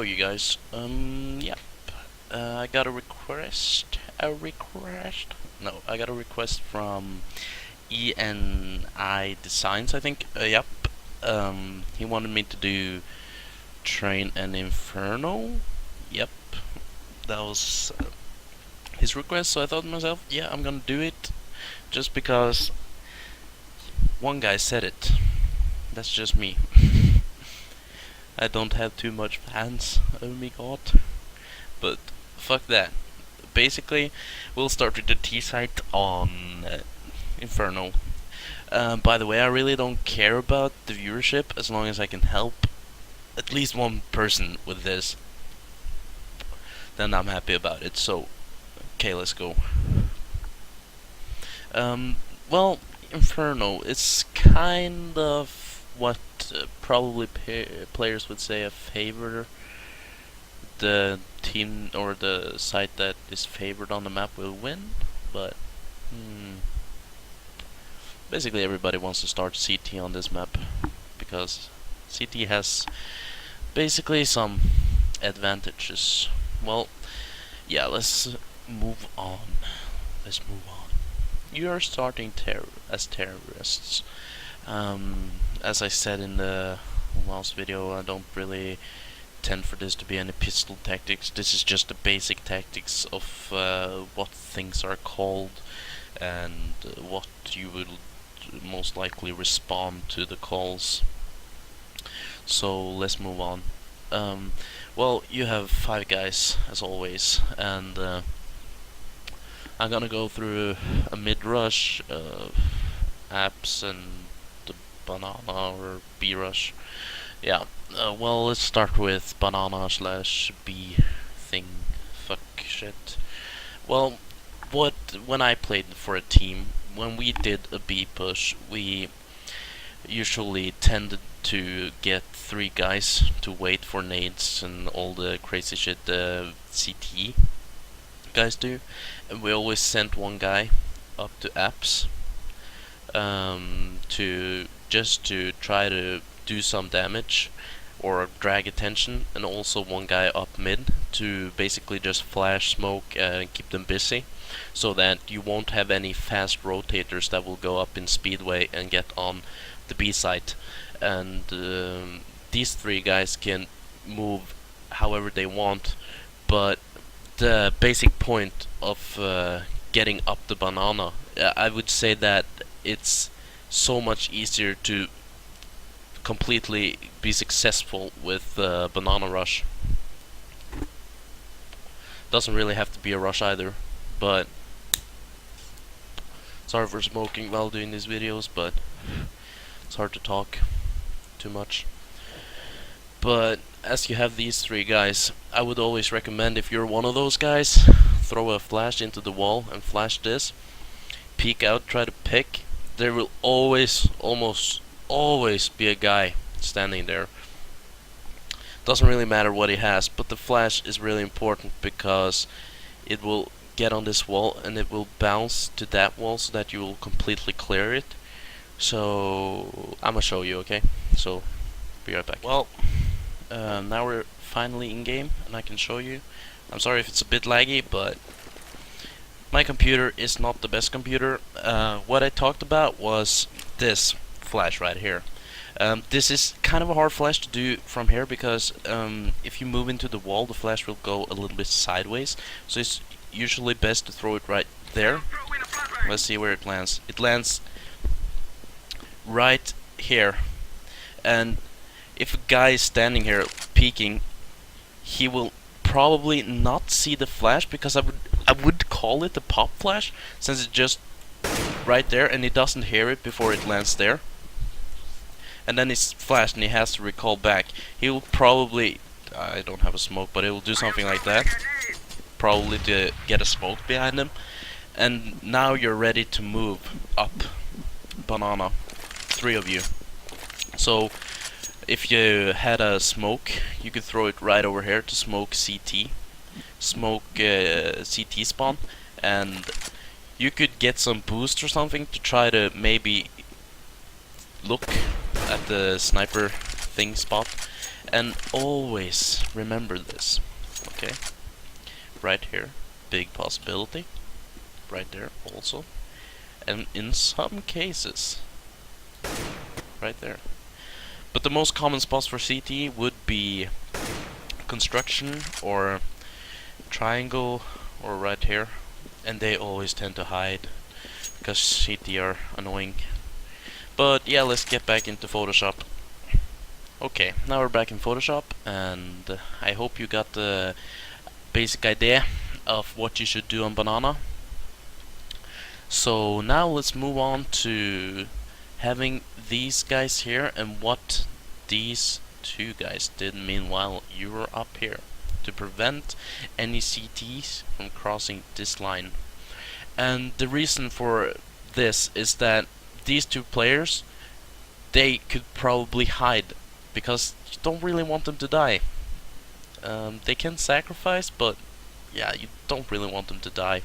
hello you guys. Yep. I got a request. No, I got a request from ENIdesigns, I think. Yep. He wanted me to do train an inferno. Yep. That was his request, so I thought to myself, yeah, I'm gonna do it. Just because one guy said it. That's just me. I don't have too much fans, oh my god. But fuck that. Basically, we'll start with the T site on Inferno. By the way, I really don't care about the viewership as long as I can help at least one person with this. Then I'm happy about it. So, okay, let's go. Well, Inferno, it's kind of what probably players would say a favor. The team or the site that is favored on the map will win, but basically everybody wants to start CT on this map because CT has basically some advantages. Well, yeah, let's move on. You are starting as terrorists. As I said in the last video, I don't really tend for this to be any pistol tactics. This is just the basic tactics of what things are called and what you will most likely respond to the calls. So let's move on. Well, you have 5 guys as always, and I'm gonna go through a mid-rush, apps, and the banana or B-rush. Yeah, well, let's start with banana / B thing. Fuck shit. Well, when I played for a team, when we did a B push, we usually tended to get 3 guys to wait for nades and all the crazy shit the CT guys do, and we always sent one guy up to apps to try to do some damage or drag attention, and also one guy up mid to basically just flash smoke and keep them busy, so that you won't have any fast rotators that will go up in speedway and get on the B site. And these 3 guys can move however they want, but the basic point of getting up the banana, I would say that it's so much easier to completely be successful with banana rush. Doesn't really have to be a rush either, but sorry for smoking while doing these videos, but it's hard to talk too much. But as you have these 3 guys, I would always recommend, if you're one of those guys, throw a flash into the wall and flash this, peek out, try to pick. There will almost always be a guy standing there. Doesn't really matter what he has, but the flash is really important because it will get on this wall and it will bounce to that wall so that you will completely clear it. So I'm gonna show you, okay? So be right back. Well, now we're finally in game and I can show you. I'm sorry if it's a bit laggy, but my computer is not the best computer. What I talked about was this flash right here. This is kind of a hard flash to do from here because if you move into the wall, the flash will go a little bit sideways. So it's usually best to throw it right there. Let's see where it lands. It lands right here. And if a guy is standing here peeking, he will probably not see the flash, because I would call it a pop flash, since it's just right there and he doesn't hear it before it lands there. And then it's flashed and he has to recall back. He will probably, I don't have a smoke, but he will do something like that, probably to get a smoke behind him. And now you're ready to move up banana, 3 of you. So if you had a smoke, you could throw it right over here to smoke CT spawn, and you could get some boost or something to try to maybe look at the sniper thing spot, And always remember this, okay? Right here, big possibility. Right there also. And in some cases, right there. But the most common spots for CT would be construction or triangle or right here. And they always tend to hide because CT are annoying. But yeah, let's get back into Photoshop. Okay, now we're back in Photoshop, and I hope you got the basic idea of what you should do on Banana. So now let's move on to having these guys here and what these two guys did meanwhile you were up here to prevent any CTs from crossing this line. And the reason for this is that these two players, they could probably hide because you don't really want them to die. They can sacrifice, but yeah, you don't really want them to die.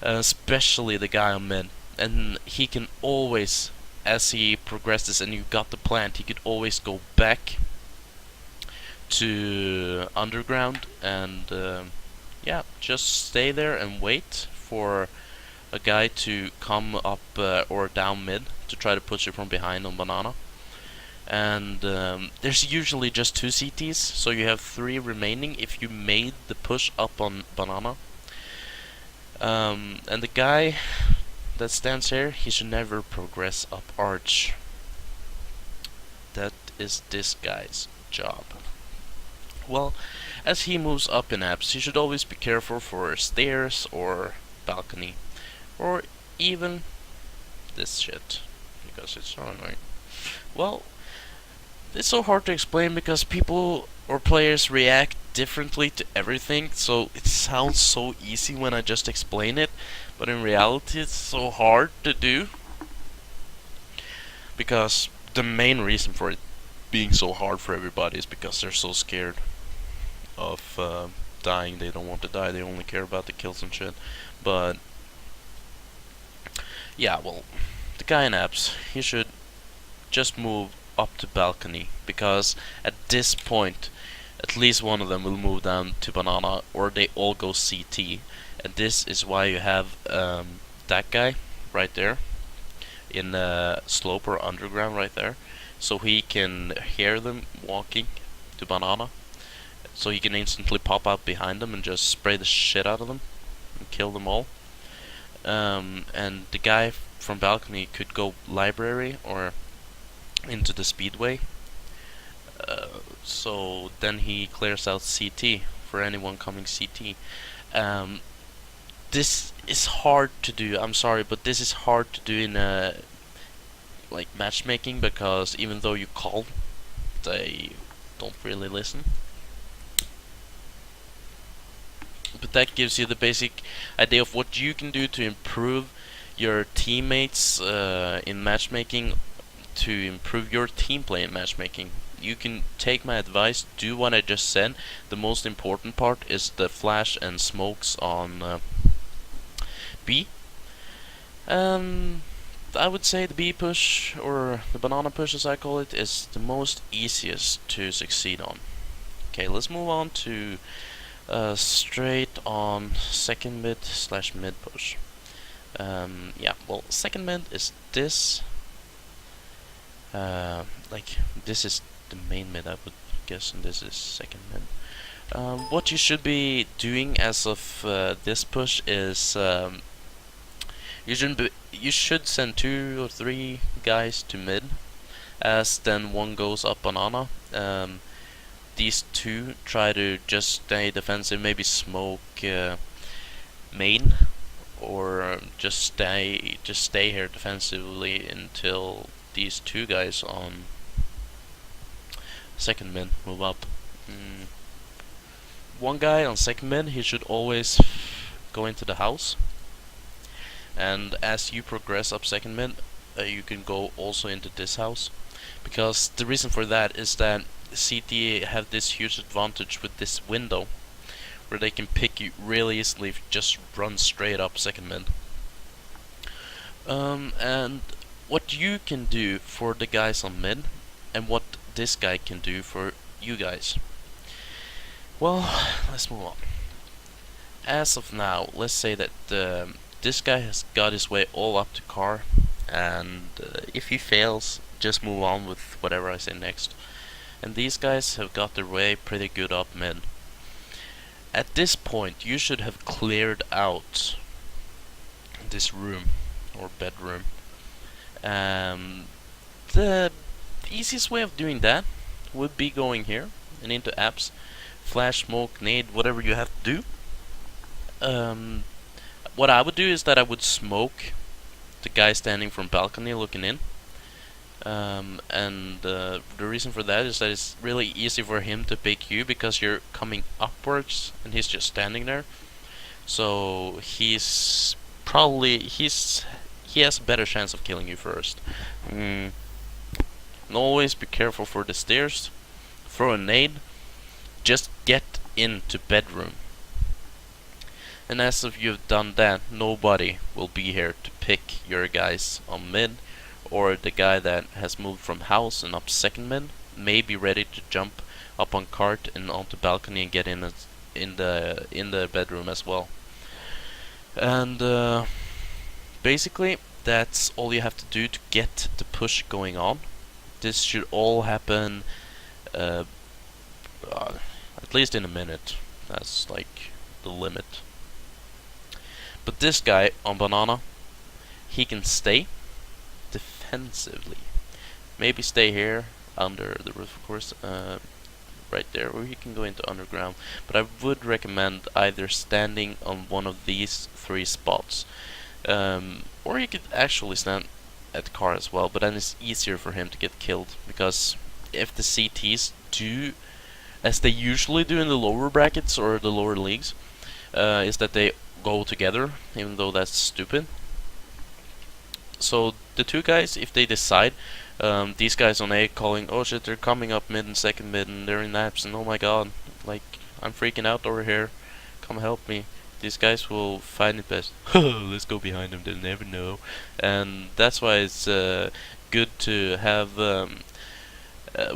Especially the guy on mid. And he can always, as he progresses and you got the plant, he could always go back to underground and yeah, just stay there and wait for a guy to come up or down mid to try to push it from behind on Banana. And there's usually just 2 CTs, so you have 3 remaining if you made the push up on Banana. And the guy that stands here, he should never progress up arch. That is this guy's job. Well, as he moves up in apps, he should always be careful for stairs or balcony, or even this shit, because it's so annoying. Well, it's so hard to explain because people or players react differently to everything, so it sounds so easy when I just explain it, but in reality it's so hard to do. Because the main reason for it being so hard for everybody is because they're so scared of dying. They don't want to die, they only care about the kills and shit. But yeah, well, the guy in apps, he should just move up to balcony, because at this point at least one of them will move down to Banana, or they all go CT. And this is why you have that guy right there in slope or underground right there, so he can hear them walking to Banana, so he can instantly pop out behind them and just spray the shit out of them and kill them all. And the guy from balcony could go library or into the speedway, so then he clears out CT for anyone coming CT. This is hard to do, I'm sorry, but this is hard to do in like matchmaking, because even though you call, they don't really listen. But that gives you the basic idea of what you can do to improve your teammates in matchmaking, to improve your team play in matchmaking. You can take my advice, do what I just said. The most important part is the flash and smokes on B. I would say the B push, or the Banana push as I call it, is the most easiest to succeed on. Okay, let's move on to straight on second mid slash mid push. Yeah, well, second mid is this. Like, this is the main mid, I would guess, and this is second mid. What you should be doing as of this push is you should send 2 or 3 guys to mid, as then one goes up Banana. These 2 try to just stay defensive, maybe smoke main, or just stay here defensively until these 2 guys on second mid move up. One guy on second mid, he should always go into the house, and as you progress up second mid, you can go also into this house, because the reason for that is that CT have this huge advantage with this window, where they can pick you really easily if you just run straight up second mid. And what you can do for the guys on mid, and what this guy can do for you guys. Well, let's move on. As of now, let's say that this guy has got his way all up to car, and if he fails, just move on with whatever I say next. And these guys have got their way pretty good up mid. At this point, you should have cleared out this room, or bedroom. The easiest way of doing that would be going here and into apps, flash, smoke, nade, whatever you have to do. What I would do is that I would smoke the guy standing from balcony looking in. The reason for that is that it's really easy for him to pick you because you're coming upwards and he's just standing there. So he has a better chance of killing you first. And always be careful for the stairs. Throw a nade. Just get into bedroom. And as if you've done that, nobody will be here to pick your guys on mid, or the guy that has moved from house and up second mid may be ready to jump up on cart and onto balcony and get in the bedroom as well. And basically that's all you have to do to get the push going on. This should all happen at least in a minute. That's like the limit. But this guy on banana, he can stay defensively. Maybe stay here under the roof, of course, right there, or he can go into underground. But I would recommend either standing on one of these three spots, or you could actually stand at the car as well. But then it's easier for him to get killed, because if the CTs do, as they usually do in the lower brackets or the lower leagues, is that they go together, even though that's stupid. So the two guys, if they decide, these guys on A calling, oh shit, they're coming up mid and second mid and they're in apps, and oh my god, like, I'm freaking out over here, come help me. These guys will find it best. Let's go behind them, they'll never know. And that's why it's good to have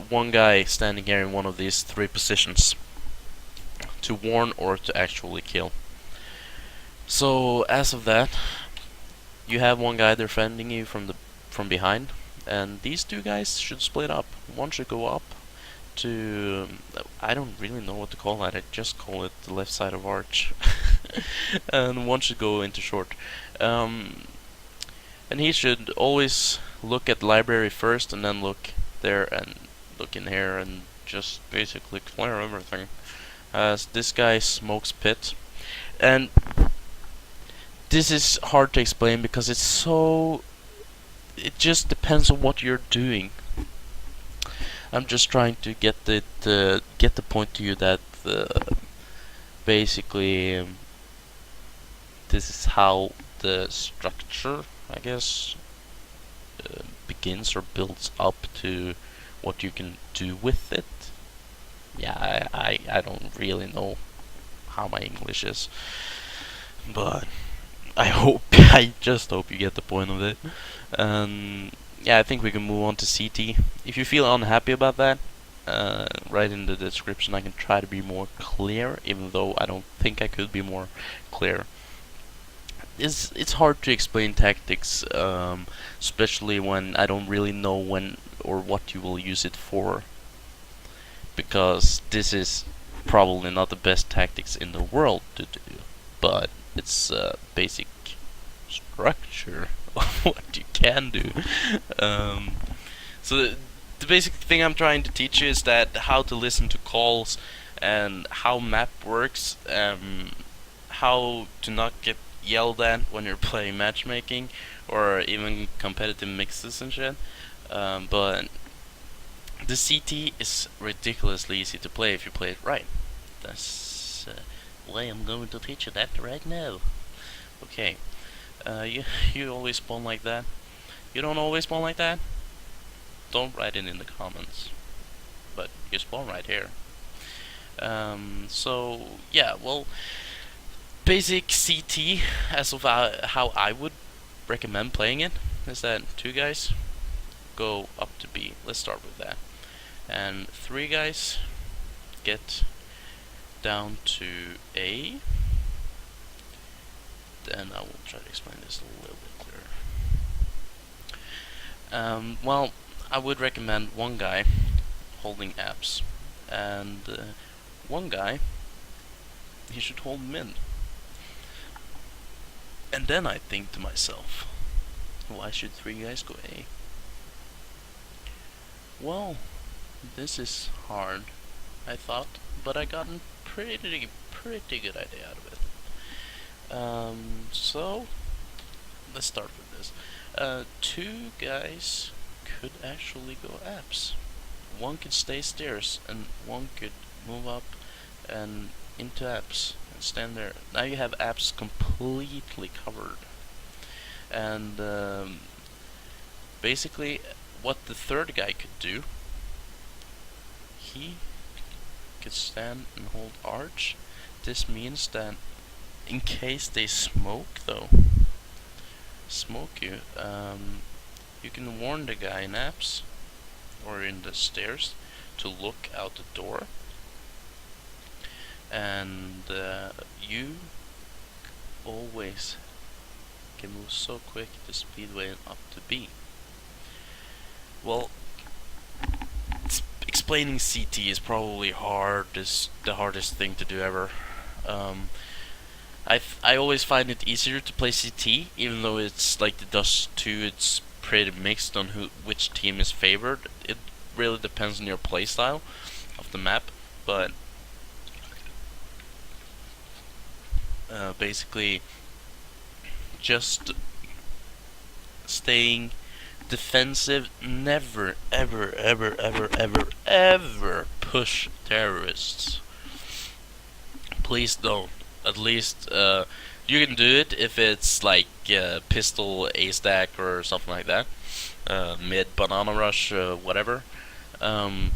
one guy standing here in one of these three positions to warn or to actually kill. So as of that, you have one guy defending you from behind, and these two guys should split up. One should go up to, I don't really know what to call that, I just call it the left side of arch. And one should go into short. And he should always look at the library first, and then look there and look in here and just basically clear everything. As this guy smokes pit. And this is hard to explain because it just depends on what you're doing. I'm just trying to get the point to you that basically this is how the structure, I guess, begins or builds up to what you can do with it. Yeah, I don't really know how my English is, but I just hope you get the point of it. Yeah, I think we can move on to CT. If you feel unhappy about that, write in the description. I can try to be more clear, even though I don't think I could be more clear. It's hard to explain tactics, especially when I don't really know when or what you will use it for, because this is probably not the best tactics in the world to do, but it's basic structure of what you can do. So the basic thing I'm trying to teach you is that how to listen to calls and how map works, how to not get yelled at when you're playing matchmaking or even competitive mixes and shit. But the CT is ridiculously easy to play if you play it right. That's why I'm going to teach you that right now. Okay, you always spawn like that. You don't always spawn like that? Don't write it in the comments. But you spawn right here. So yeah, well, basic CT as of how I would recommend playing it is that two guys go up to B. Let's start with that. And three guys get down to A, then I will try to explain this a little bit clearer. Well, I would recommend one guy holding apps, and one guy, he should hold min. And then I think to myself, why should 3 guys go A? Well, this is hard, I thought, but I got a pretty good idea out of it. So let's start with this. 2 guys could actually go apps. One could stay stairs, and one could move up and into apps and stand there. Now you have apps completely covered. And basically, what the 3rd guy could do, he could stand and hold arch. This means that in case they smoke you, you can warn the guy in apps or in the stairs to look out the door, and you always can move so quick the speedway and up to B. Well, explaining CT is probably the hardest thing to do ever. I always find it easier to play CT, even though it's like the Dust 2, it's pretty mixed on which team is favored. It really depends on your playstyle of the map, but basically just staying defensive, never ever push terrorists. Please don't. At least you can do it if it's like pistol A stack or something like that, mid banana rush, whatever. You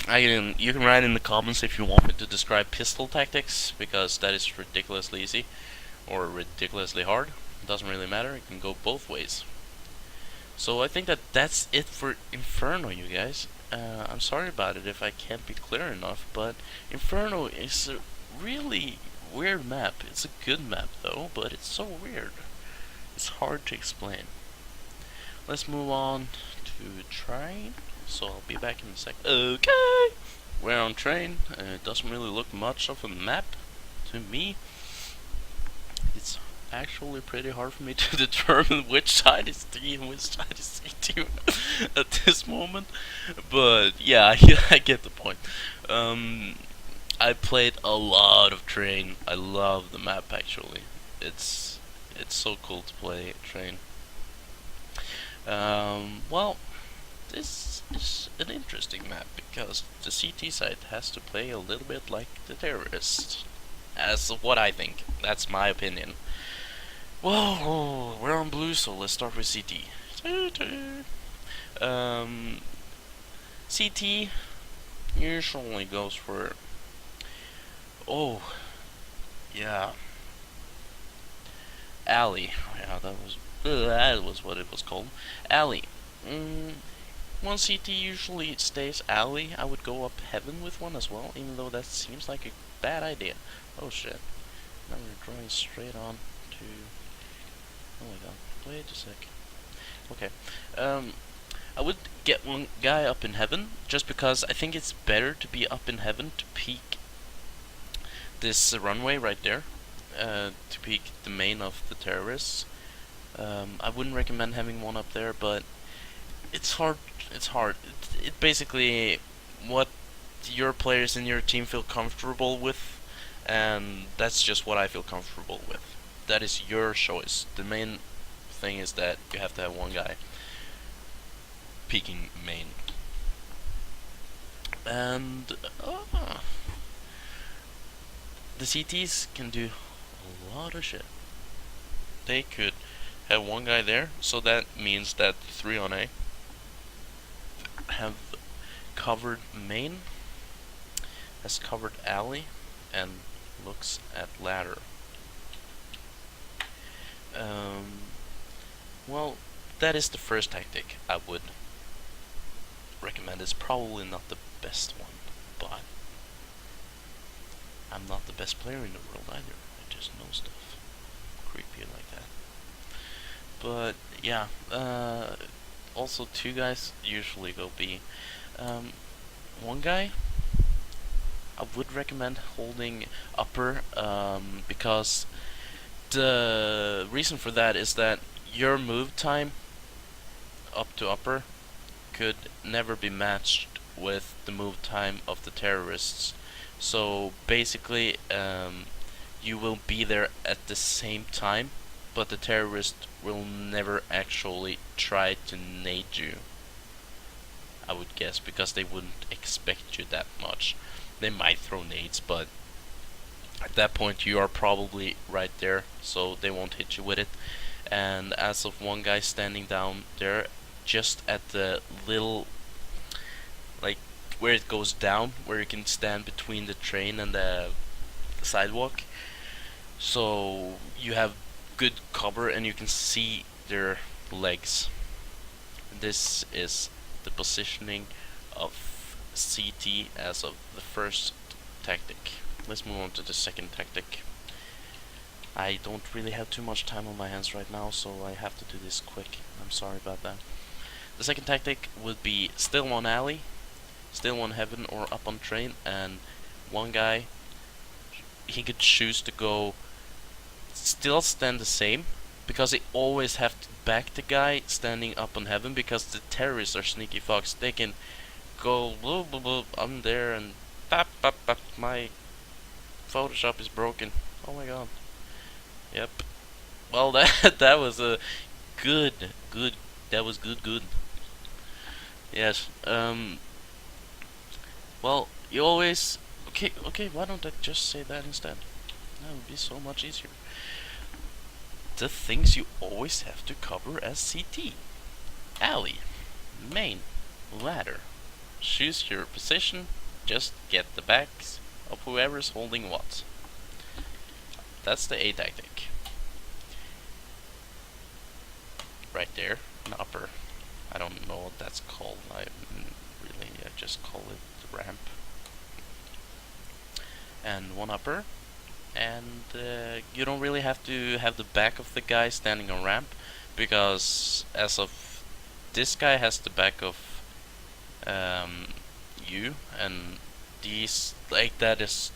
can write in the comments if you want me to describe pistol tactics, because that is ridiculously easy or ridiculously hard. It doesn't really matter. It can go both ways. So I think that's it for Inferno, you guys. I'm sorry about it if I can't be clear enough, but Inferno is a really weird map. It's a good map though, but it's so weird. It's hard to explain. Let's move on to train. So I'll be back in a sec. Okay, we're on train. It doesn't really look much of a map to me. It's actually pretty hard for me to determine which side is D and which side is CT at this moment. But yeah, I get the point. I played a lot of Train. I love the map actually. It's so cool to play Train. Well, this is an interesting map because the CT side has to play a little bit like the terrorists. As what I think. That's my opinion. Well, we're on blue, so let's start with CT. CT usually goes for... Oh, yeah. Alley. Yeah, that was what it was called. Alley. One CT usually stays alley. I would go up heaven with one as well, even though that seems like a bad idea. Oh shit. Now we're drawing straight on to... Oh my god. Wait a sec. Okay. I would get one guy up in heaven, just because I think it's better to be up in heaven to peek this runway right there. To peek the main of the terrorists. I wouldn't recommend having one up there, but it's hard. It's hard. It basically what your players in your team feel comfortable with, and that's just what I feel comfortable with. That is your choice. The main thing is that you have to have one guy peeking main. And the CTs can do a lot of shit. They could have one guy there, so that means that 3 on A have covered main, has covered alley, and looks at ladder. Well, that is the first tactic I would recommend. It's probably not the best one, but I'm not the best player in the world either. I just know stuff. Creepy like that. But yeah, also two guys usually go B. One guy I would recommend holding upper, because the reason for that is that your move time up to upper could never be matched with the move time of the terrorists. So basically, you will be there at the same time, but the terrorist will never actually try to nade you, I would guess, because they wouldn't expect you that much. They might throw nades, but at that point you are probably right there, so they won't hit you with it. And as of one guy standing down there, just at the little, like, where it goes down, where you can stand between the train and the sidewalk, so you have good cover and you can see their legs. This is the positioning of CT as of the first tactic. Let's move on to the second tactic. I don't really have too much time on my hands right now, so I have to do this quick. I'm sorry about that. The second tactic would be still on alley, still on heaven, or up on train, and one guy, he could choose to go still stand the same, because they always have to back the guy standing up on heaven, because the terrorists are sneaky fucks. They can go blah blah blah, I'm there, and bap bap bap, my Photoshop is broken. Oh my god. Yep. Well, that was a good. That was good. Yes. Well, you always. Okay. Why don't I just say that instead? That would be so much easier. The things you always have to cover as CT: alley, main, ladder. Choose your position. Just get the backs of whoever's holding what. That's the A tactic. Right there, an upper. I don't know what that's called. I just call it the ramp. And one upper. And you don't really have to have the back of the guy standing on ramp, because as of this guy has the back of you, and these, like, that is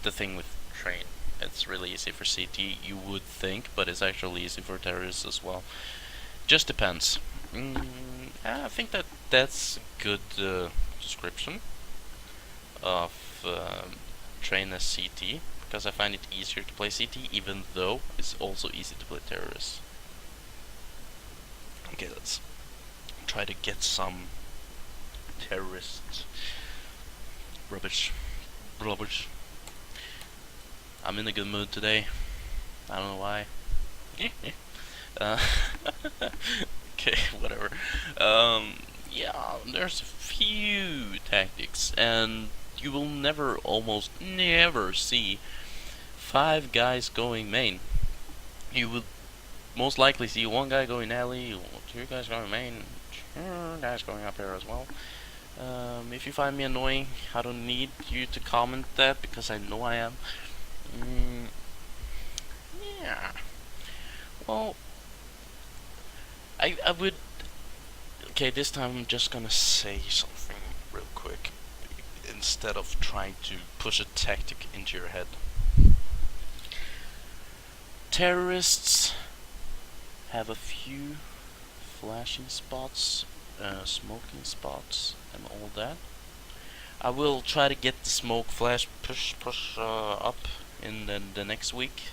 the thing with train. It's really easy for CT, you would think, but it's actually easy for terrorists as well. Just depends. I think that's a good description of train as CT, because I find it easier to play CT, even though it's also easy to play terrorists. Okay, let's try to get some terrorist rubbish. I'm in a good mood today. I don't know why. Okay, whatever. Yeah, there's a few tactics, and you will almost never see 5 guys going main. You would most likely see 1 guy going alley, 2 guys going main, 2 guys going up here as well. If you find me annoying, I don't need you to comment that, because I know I am. Yeah. Well, I would. Okay, this time I'm just gonna say something real quick, instead of trying to push a tactic into your head. Terrorists have a few flashing spots, smoking spots, and all that. I will try to get the smoke flash push up in the next week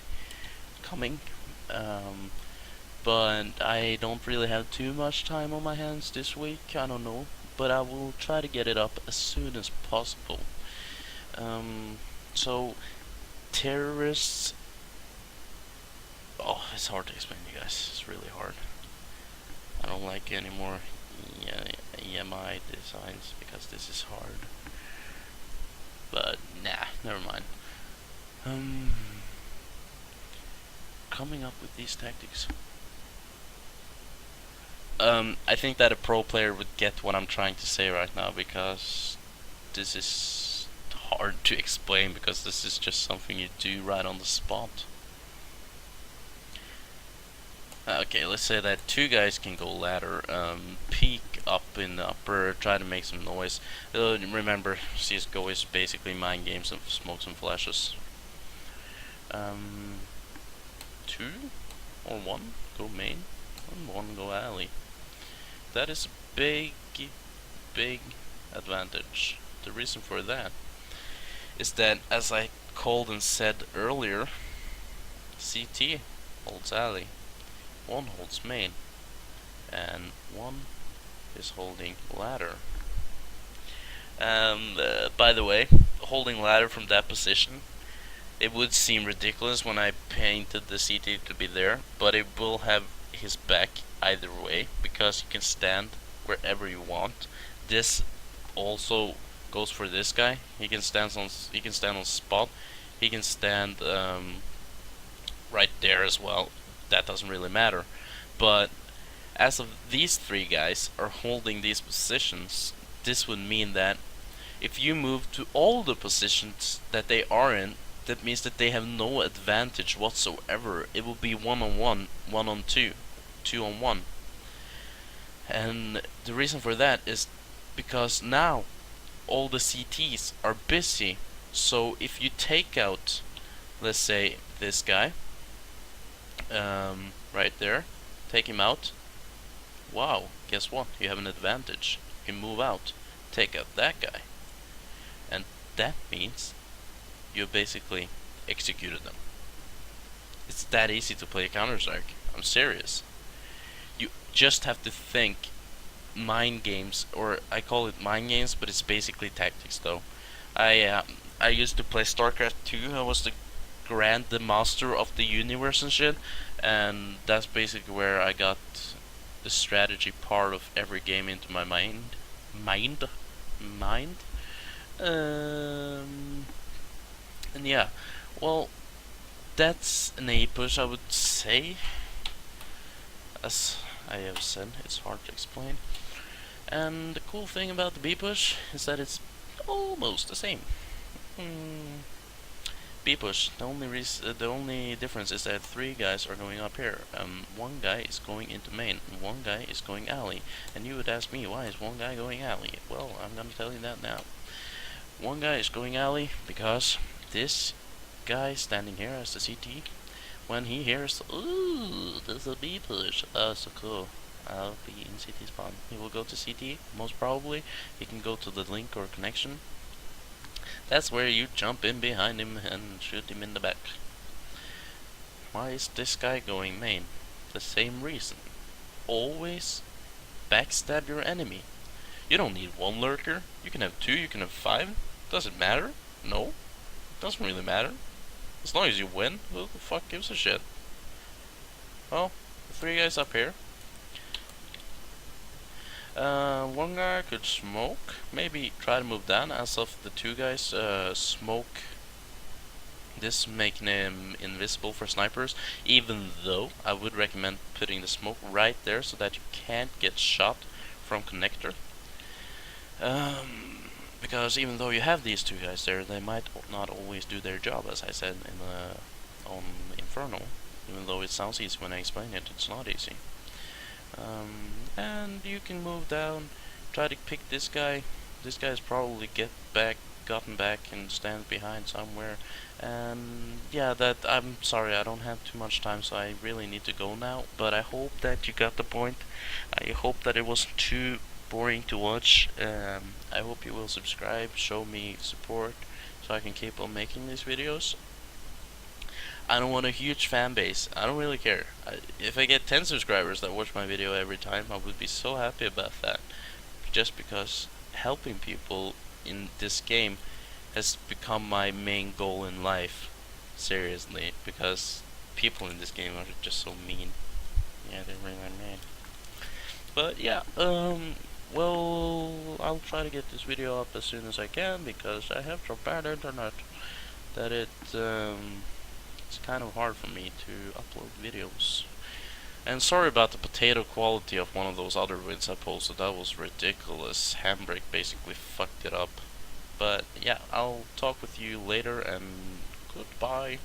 coming. But I don't really have too much time on my hands this week, I don't know, but I will try to get it up as soon as possible. So, terrorists... Oh, it's hard to explain to you guys, it's really hard. I don't like any more ENIdesigns, because this is hard. But, nah, never mind. Coming up with these tactics. I think that a pro player would get what I'm trying to say right now, because this is hard to explain because this is just something you do right on the spot. Okay, let's say that two guys can go ladder, peek up in the upper, try to make some noise. Remember, CSGO is basically mind games of smokes and flashes. Two or one go main, and one go alley. That is a big advantage. The reason for that is that, as I called and said earlier, CT holds alley, one holds main, and one is holding ladder. By the way, holding ladder from that position, it would seem ridiculous when I painted the CT to be there, but it will have his back either way because you can stand wherever you want. This also goes for this guy. He can stand on spot. He can stand right there as well. That doesn't really matter. But as of these three guys are holding these positions, this would mean that if you move to all the positions that they are in, that means that they have no advantage whatsoever. It will be 1-on-1, 1-on-2, 2-on-1. And the reason for that is because now all the CTs are busy. So if you take out, let's say, this guy, right there, take him out, wow, guess what? You have an advantage. You can move out, take out that guy. And that means you basically executed them. It's that easy to play Counter-Strike. I'm serious. You just have to think mind games, or I call it mind games, but it's basically tactics though. I used to play StarCraft 2. I was the Grand Master of the universe and shit, and that's basically where I got the strategy part of every game into my mind. And yeah, well, that's an A push, I would say. As I have said, it's hard to explain. And the cool thing about the B push is that it's almost the same. B push, the only difference is that three guys are going up here. One guy is going into main, and one guy is going alley. And you would ask me, why is one guy going alley? Well, I'm gonna tell you that now. One guy is going alley because this guy standing here as the CT, when he hears, ooh, there's a B push, oh, so cool, I'll be in CT spawn. He will go to CT, most probably. He can go to the link or connection. That's where you jump in behind him and shoot him in the back. Why is this guy going main? The same reason. Always backstab your enemy. You don't need one lurker. You can have two, you can have five. Does it matter? No. Doesn't really matter. As long as you win, who the fuck gives a shit? Well, the three guys up here. One guy could smoke, maybe try to move down, as of the two guys smoke this, making him invisible for snipers, even though I would recommend putting the smoke right there so that you can't get shot from connector. Because even though you have these two guys there, they might not always do their job, as I said in on Inferno. Even though it sounds easy when I explain it, it's not easy. And you can move down, try to pick this guy. This guy's probably gotten back and stands behind somewhere. And yeah, that, I'm sorry, I don't have too much time, so I really need to go now. But I hope that you got the point. I hope that it wasn't too boring to watch. I hope you will subscribe, show me support, so I can keep on making these videos. I don't want a huge fan base. I don't really care. If I get 10 subscribers that watch my video every time, I would be so happy about that. Just because helping people in this game has become my main goal in life. Seriously, because people in this game are just so mean. Yeah, they're really mean. But yeah, well, I'll try to get this video up as soon as I can, because I have so bad internet that it's kind of hard for me to upload videos. And sorry about the potato quality of one of those other vids I posted. That was ridiculous. Handbrake basically fucked it up. But yeah, I'll talk with you later, and goodbye.